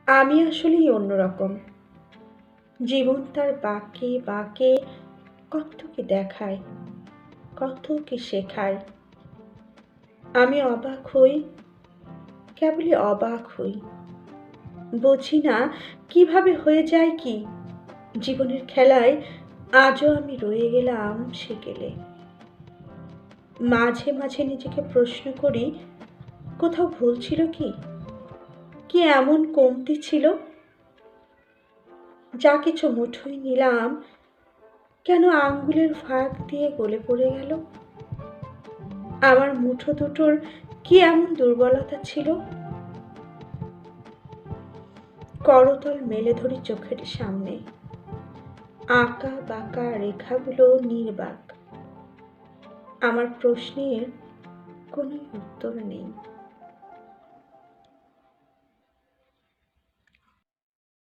আমি আসলেই অন্যরকম। জীবন তার বাঁকে বাঁকে কত কি দেখায়, কত কি শেখায়। আমি অবাক হই, কেবলই অবাক হই। বুঝি না কিভাবে হয়ে যায় কি। জীবনের খেলায় আজও আমি রয়ে গেলাম সেকেলে। মাঝে মাঝে নিজেকে প্রশ্ন করি, কোথাও ভুল ছিল কি? কি এমন কমতি ছিল? যা কিছু মুঠোয় নিলাম কেন আঙ্গুলের ফাঁক দিয়ে গলে পড়ে গেল? আমার মুঠো দুটোর কি এমন দুর্বলতা ছিল? করতল মেলে ধরি চোখের সামনে, আঁকা বাঁকা রেখাগুলো নির্বাক। আমার প্রশ্নের কোনো উত্তর নেই।